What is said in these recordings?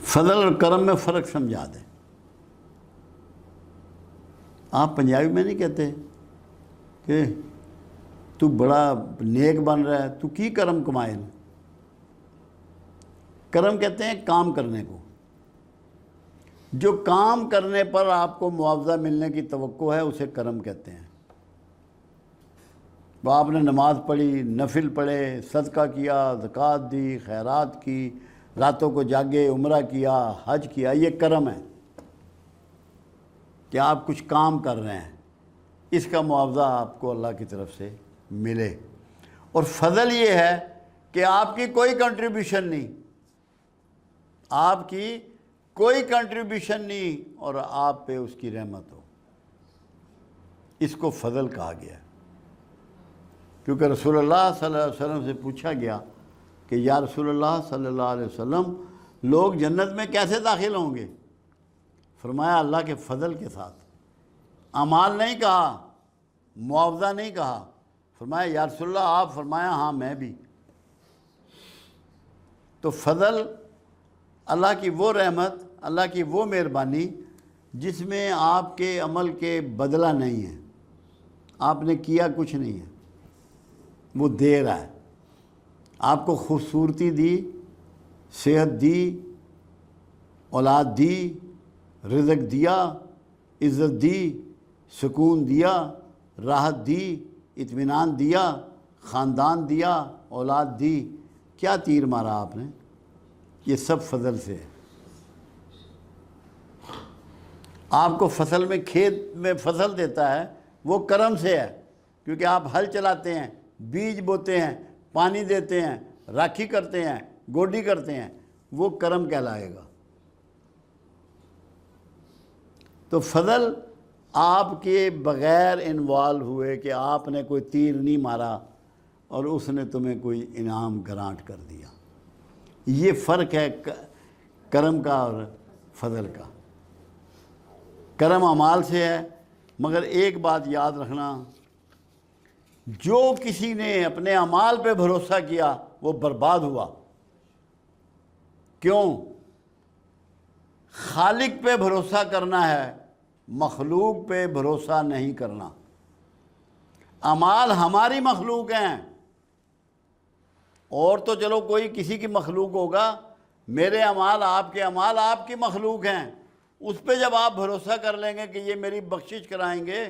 فضل اور کرم میں فرق سمجھا دیں. آپ پنجابی میں نہیں کہتے کہ تو بڑا نیک بن رہا ہے، تو کی کرم کمائے. کرم کہتے ہیں کام کرنے کو. جو کام کرنے پر آپ کو معاوضہ ملنے کی توقع ہے اسے کرم کہتے ہیں. وہ آپ نے نماز پڑھی، نفل پڑھے، صدقہ کیا، زکوٰۃ دی، خیرات کی، راتوں کو جاگے، عمرہ کیا، حج کیا، یہ کرم ہے کہ آپ کچھ کام کر رہے ہیں، اس کا معاوضہ آپ کو اللہ کی طرف سے ملے. اور فضل یہ ہے کہ آپ کی کوئی کنٹریبیوشن نہیں، آپ کی کوئی کنٹریبیوشن نہیں اور آپ پہ اس کی رحمت ہو. اس کو فضل کہا گیا ہے. کیونکہ رسول اللہ صلی اللہ علیہ وسلم سے پوچھا گیا کہ یا رسول اللہ صلی اللہ علیہ وسلم لوگ جنت میں کیسے داخل ہوں گے؟ فرمایا اللہ کے فضل کے ساتھ. اعمال نہیں کہا، معاوضہ نہیں کہا. فرمایا یا رسول اللہ آپ؟ فرمایا ہاں میں بھی. تو فضل اللہ کی وہ رحمت، اللہ کی وہ مہربانی جس میں آپ کے عمل کے بدلہ نہیں ہے، آپ نے کیا کچھ نہیں ہے، وہ دے رہا ہے. آپ کو خوبصورتی دی، صحت دی، اولاد دی، رزق دیا، عزت دی، سکون دیا، راحت دی، اطمینان دیا، خاندان دیا، اولاد دی. کیا تیر مارا آپ نے؟ یہ سب فضل سے ہے. آپ کو فصل میں، کھیت میں فصل دیتا ہے وہ کرم سے ہے، کیونکہ آپ ہل چلاتے ہیں، بیج بوتے ہیں، پانی دیتے ہیں، راکھی کرتے ہیں، گوڈی کرتے ہیں، وہ کرم کہلائے گا. تو فضل آپ کے بغیر انوالو ہوئے کہ آپ نے کوئی تیر نہیں مارا اور اس نے تمہیں کوئی انعام گرانٹ کر دیا. یہ فرق ہے کرم کا اور فضل کا. کرم اعمال سے ہے، مگر ایک بات یاد رکھنا، جو کسی نے اپنے اعمال پہ بھروسہ کیا وہ برباد ہوا. کیوں؟ خالق پہ بھروسہ کرنا ہے، مخلوق پہ بھروسہ نہیں کرنا. اعمال ہماری مخلوق ہیں، اور تو چلو کوئی کسی کی مخلوق ہوگا، میرے اعمال آپ کے اعمال آپ کی مخلوق ہیں. اس پہ جب آپ بھروسہ کر لیں گے کہ یہ میری بخشش کرائیں گے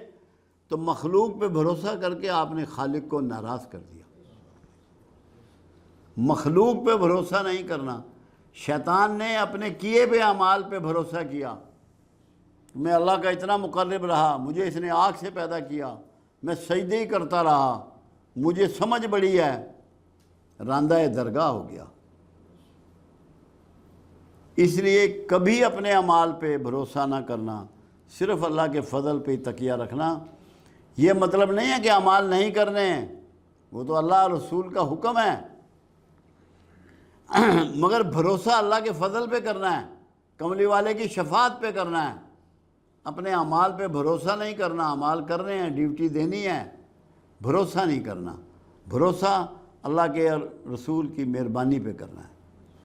تو مخلوق پہ بھروسہ کر کے آپ نے خالق کو ناراض کر دیا. مخلوق پہ بھروسہ نہیں کرنا. شیطان نے اپنے کیے ہوئے اعمال پہ بھروسہ کیا. میں اللہ کا اتنا مقرب رہا، مجھے اس نے آگ سے پیدا کیا، میں سجدے ہی کرتا رہا، مجھے سمجھ بڑی ہے، راندہ درگاہ ہو گیا. اس لیے کبھی اپنے اعمال پہ بھروسہ نہ کرنا، صرف اللہ کے فضل پہ تکیہ رکھنا. یہ مطلب نہیں ہے کہ اعمال نہیں کرنے ہیں، وہ تو اللہ اور رسول کا حکم ہے، مگر بھروسہ اللہ کے فضل پہ کرنا ہے، کملی والے کی شفاعت پہ کرنا ہے. اپنے اعمال پہ بھروسہ نہیں کرنا. اعمال کرنے ہیں، ڈیوٹی دینی ہے، بھروسہ نہیں کرنا. بھروسہ اللہ کے رسول کی مہربانی پہ کرنا ہے.